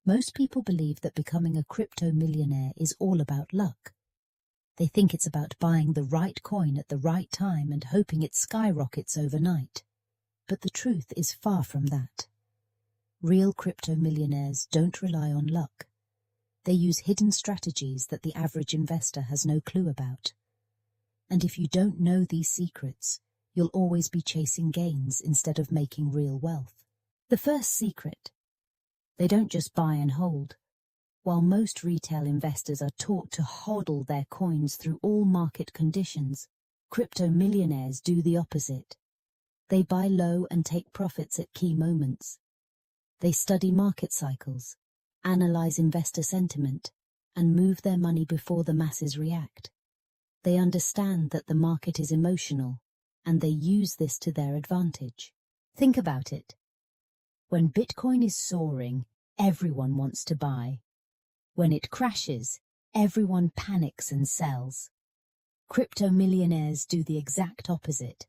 Most people believe that becoming a crypto millionaire is all about luck. They think it's about buying the right coin at the right time and hoping it skyrockets overnight. But the truth is far from that. Real crypto millionaires don't rely on luck. They use hidden strategies that the average investor has no clue about. And if you don't know these secrets, you'll always be chasing gains instead of making real wealth. The first secret: they don't just buy and hold. While most retail investors are taught to hodl their coins through all market conditions, crypto millionaires do the opposite. They buy low and take profits at key moments. They study market cycles, analyze investor sentiment, and move their money before the masses react. They understand that the market is emotional, and they use this to their advantage. Think about it. When Bitcoin is soaring, everyone wants to buy. When it crashes, everyone panics and sells. Crypto millionaires do the exact opposite.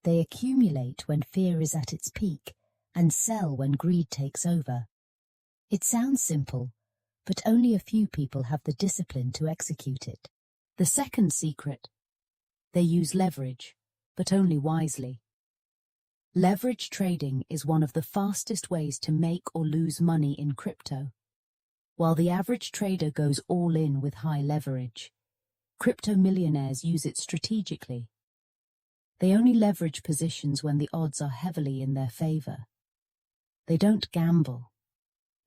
They accumulate when fear is at its peak and sell when greed takes over. It sounds simple, but only a few people have the discipline to execute it. The second secret: they use leverage, but only wisely. Leverage trading is one of the fastest ways to make or lose money in crypto. While the average trader goes all in with high leverage, crypto millionaires use it strategically. They only leverage positions when the odds are heavily in their favor. They don't gamble.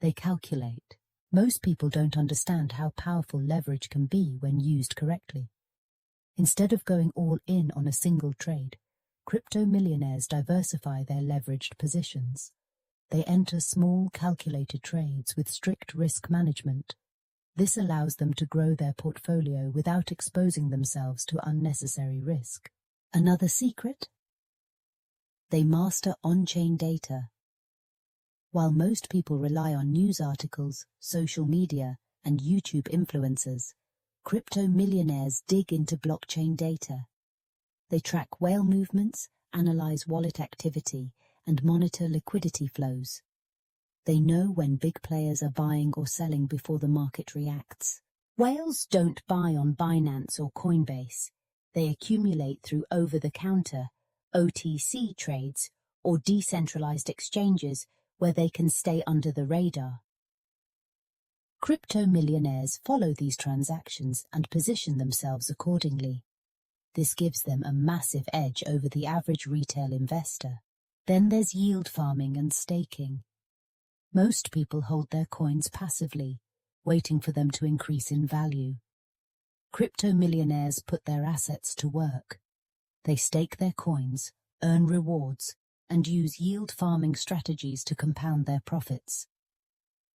They calculate. Most people don't understand how powerful leverage can be when used correctly. Instead of going all in on a single trade, crypto millionaires diversify their leveraged positions. They enter small, calculated trades with strict risk management. This allows them to grow their portfolio without exposing themselves to unnecessary risk. Another secret: they master on-chain data. While most people rely on news articles, social media, and YouTube influencers, crypto millionaires dig into blockchain data. They track whale movements, analyze wallet activity, and monitor liquidity flows. They know when big players are buying or selling before the market reacts. Whales don't buy on Binance or Coinbase. They accumulate through over-the-counter, OTC trades, or decentralized exchanges where they can stay under the radar. Crypto millionaires follow these transactions and position themselves accordingly. This gives them a massive edge over the average retail investor. Then there's yield farming and staking. Most people hold their coins passively, waiting for them to increase in value. Crypto millionaires put their assets to work. They stake their coins, earn rewards, and use yield farming strategies to compound their profits.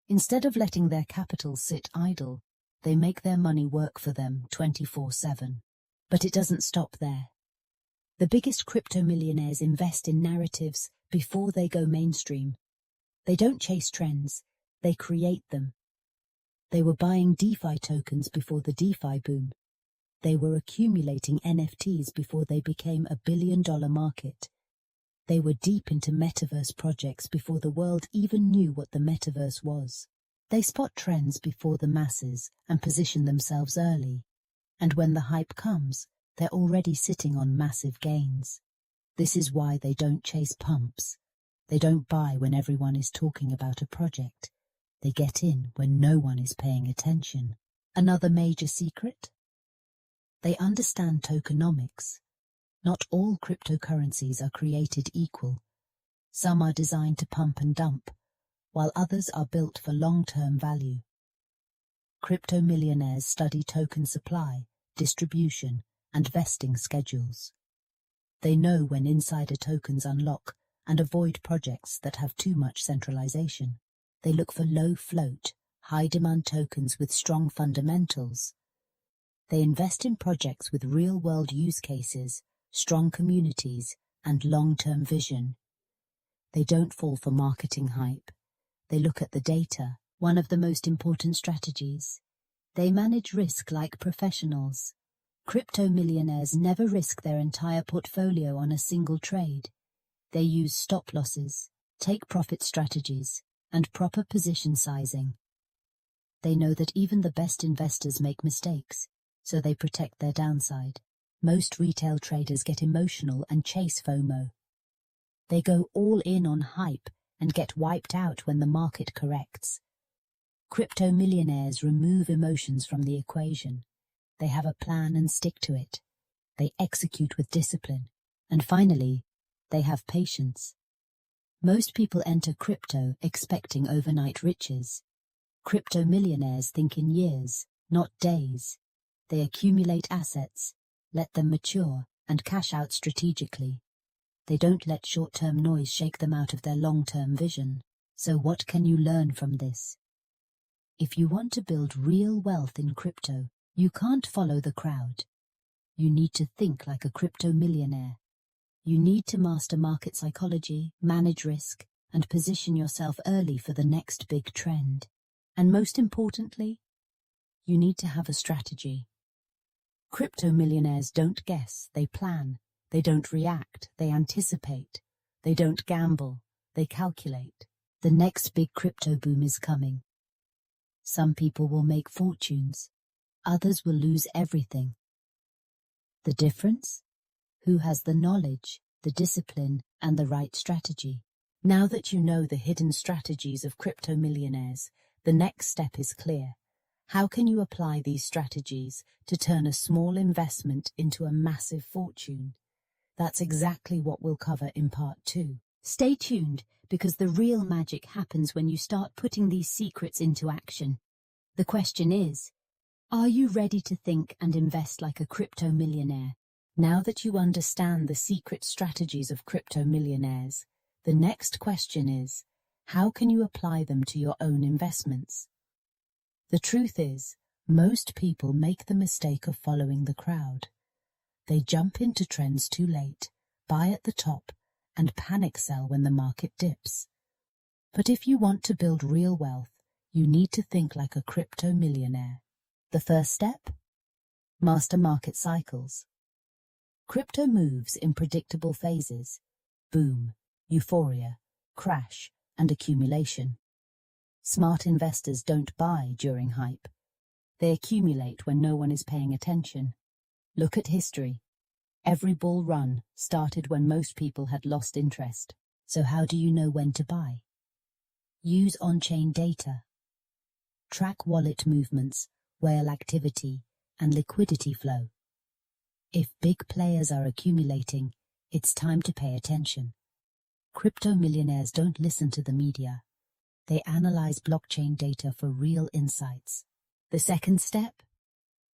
Instead of letting their capital sit idle, they make their money work for them 24/7. But it doesn't stop there. The biggest crypto millionaires invest in narratives before they go mainstream. They don't chase trends, they create them. They were buying DeFi tokens before the DeFi boom. They were accumulating NFTs before they became a billion-dollar market. They were deep into metaverse projects before the world even knew what the metaverse was. They spot trends before the masses and position themselves early. And when the hype comes, they're already sitting on massive gains. This is why they don't chase pumps. They don't buy when everyone is talking about a project. They get in when no one is paying attention. Another major secret? They understand tokenomics. Not all cryptocurrencies are created equal. Some are designed to pump and dump, while others are built for long-term value. Crypto millionaires study token supply, distribution, and vesting schedules. They know when insider tokens unlock and avoid projects that have too much centralization. They look for low-float, high-demand tokens with strong fundamentals. They invest in projects with real-world use cases, strong communities, and long-term vision. They don't fall for marketing hype. They look at the data, one of the most important strategies. They manage risk like professionals. Crypto millionaires never risk their entire portfolio on a single trade. They use stop losses, take profit strategies, and proper position sizing. They know that even the best investors make mistakes, so they protect their downside. Most retail traders get emotional and chase FOMO. They go all in on hype and get wiped out when the market corrects. Crypto millionaires remove emotions from the equation. They have a plan and stick to it. They execute with discipline. And finally, they have patience. Most people enter crypto expecting overnight riches. Crypto millionaires think in years, not days. They accumulate assets, let them mature, and cash out strategically. They don't let short-term noise shake them out of their long-term vision. So what can you learn from this? If you want to build real wealth in crypto, you can't follow the crowd. You need to think like a crypto millionaire. You need to master market psychology, manage risk, and position yourself early for the next big trend. And most importantly, you need to have a strategy. Crypto millionaires don't guess, they plan. They don't react, they anticipate. They don't gamble, they calculate. The next big crypto boom is coming. Some people will make fortunes. Others will lose everything. The difference? Who has the knowledge, the discipline, and the right strategy? Now that you know the hidden strategies of crypto millionaires, the next step is clear. How can you apply these strategies to turn a small investment into a massive fortune? That's exactly what we'll cover in part 2. Stay tuned, because the real magic happens when you start putting these secrets into action. The question is, are you ready to think and invest like a crypto millionaire? Now that you understand the secret strategies of crypto millionaires, the next question is, how can you apply them to your own investments? The truth is, most people make the mistake of following the crowd. They jump into trends too late, buy at the top, and panic sell when the market dips. But if you want to build real wealth, you need to think like a crypto millionaire. The first step? Master market cycles. Crypto moves in predictable phases: boom, euphoria, crash, and accumulation. Smart investors don't buy during hype. They accumulate when no one is paying attention. Look at history. Every bull run started when most people had lost interest. So how do you know when to buy? Use on-chain data. Track wallet movements, whale activity, and liquidity flow. If big players are accumulating, it's time to pay attention. Crypto millionaires don't listen to the media. They analyze blockchain data for real insights. The second step?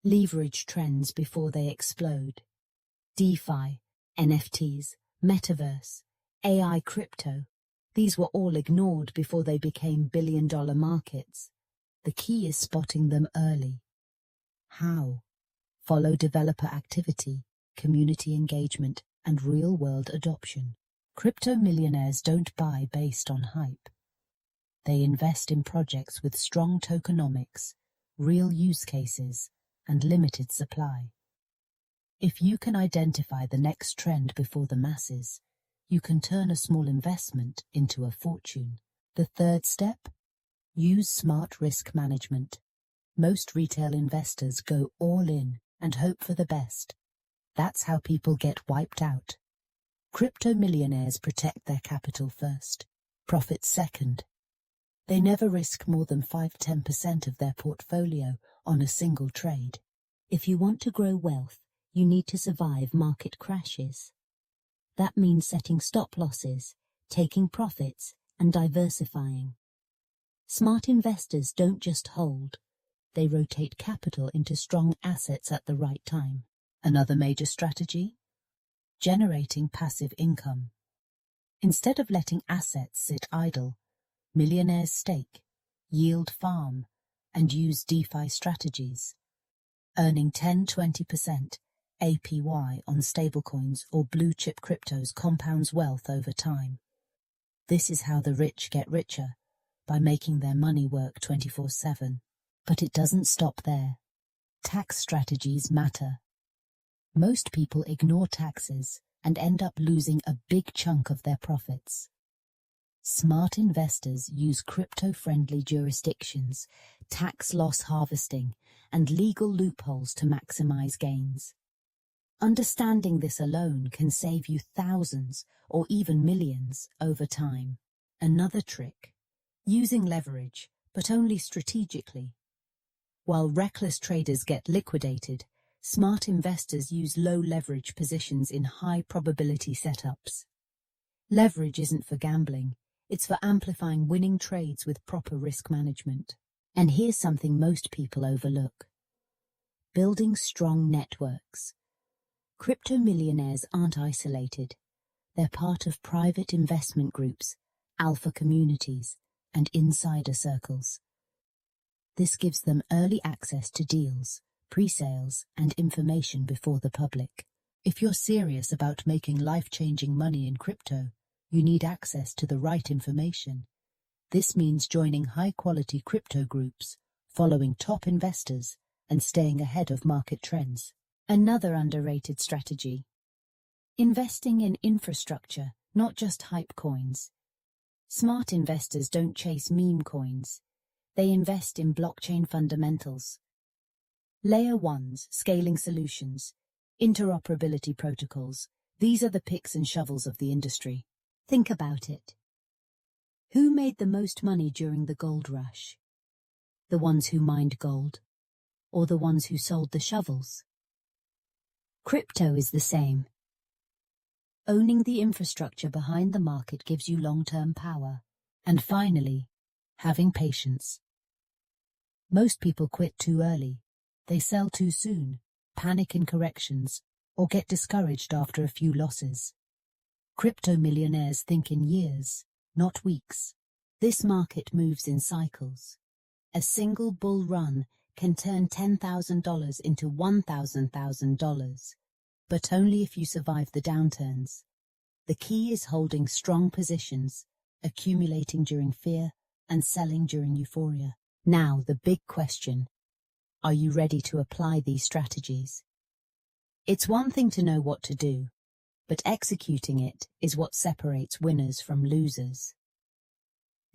Leverage trends before they explode. DeFi, NFTs, metaverse, AI crypto. These were all ignored before they became billion-dollar markets. The key is spotting them early. How? Follow developer activity, community engagement, and real-world adoption. Crypto millionaires don't buy based on hype. They invest in projects with strong tokenomics, real use cases, and limited supply. If you can identify the next trend before the masses, you can turn a small investment into a fortune. The third step? Use smart risk management. Most retail investors go all in and hope for the best. That's how people get wiped out. Crypto millionaires protect their capital first, profits second. They never risk more than 5–10% of their portfolio on a single trade. If you want to grow wealth, you need to survive market crashes. That means setting stop losses, taking profits, and diversifying. Smart investors don't just hold. They rotate capital into strong assets at the right time. Another major strategy? Generating passive income. Instead of letting assets sit idle, millionaires stake, yield farm, and use DeFi strategies. Earning 10–20% APY on stablecoins or blue-chip cryptos compounds wealth over time. This is how the rich get richer, by making their money work 24/7. But it doesn't stop there. Tax strategies matter. Most people ignore taxes and end up losing a big chunk of their profits. Smart investors use crypto-friendly jurisdictions, tax loss harvesting, and legal loopholes to maximize gains. Understanding this alone can save you thousands or even millions over time. Another trick: using leverage, but only strategically. While reckless traders get liquidated, smart investors use low leverage positions in high probability setups. Leverage isn't for gambling, it's for amplifying winning trades with proper risk management. And here's something most people overlook: building strong networks. Crypto millionaires aren't isolated. They're part of private investment groups, alpha communities, and insider circles. This gives them early access to deals, pre-sales, and information before the public. If you're serious about making life-changing money in crypto, you need access to the right information. This means joining high-quality crypto groups, following top investors, and staying ahead of market trends. Another underrated strategy: investing in infrastructure, not just hype coins. Smart investors don't chase meme coins. They invest in blockchain fundamentals. Layer 1s, scaling solutions, interoperability protocols. These are the picks and shovels of the industry. Think about it. Who made the most money during the gold rush? The ones who mined gold, or the ones who sold the shovels? Crypto is the same. Owning the infrastructure behind the market gives you long-term power. And finally, having patience. Most people quit too early. They sell too soon, panic in corrections, or get discouraged after a few losses. Crypto millionaires think in years, not weeks. This market moves in cycles. A single bull run can turn $10,000 into $1,000, but only if you survive the downturns. The key is holding strong positions, accumulating during fear, and selling during euphoria. Now, the big question: are you ready to apply these strategies? It's one thing to know what to do, but executing it is what separates winners from losers.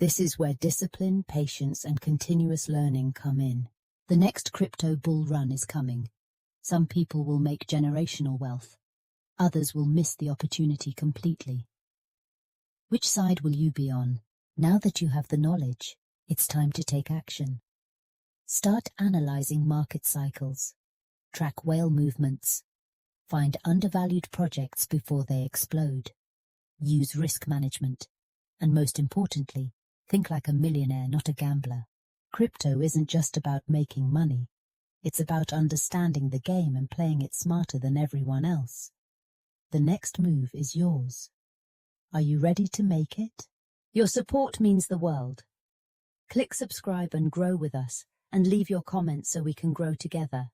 This is where discipline, patience, and continuous learning come in. The next crypto bull run is coming. Some people will make generational wealth. Others will miss the opportunity completely. Which side will you be on? Now that you have the knowledge, it's time to take action. Start analyzing market cycles. Track whale movements. Find undervalued projects before they explode. Use risk management. And most importantly, think like a millionaire, not a gambler. Crypto isn't just about making money. It's about understanding the game and playing it smarter than everyone else. The next move is yours. Are you ready to make it? Your support means the world. Click subscribe and grow with us, and leave your comments so we can grow together.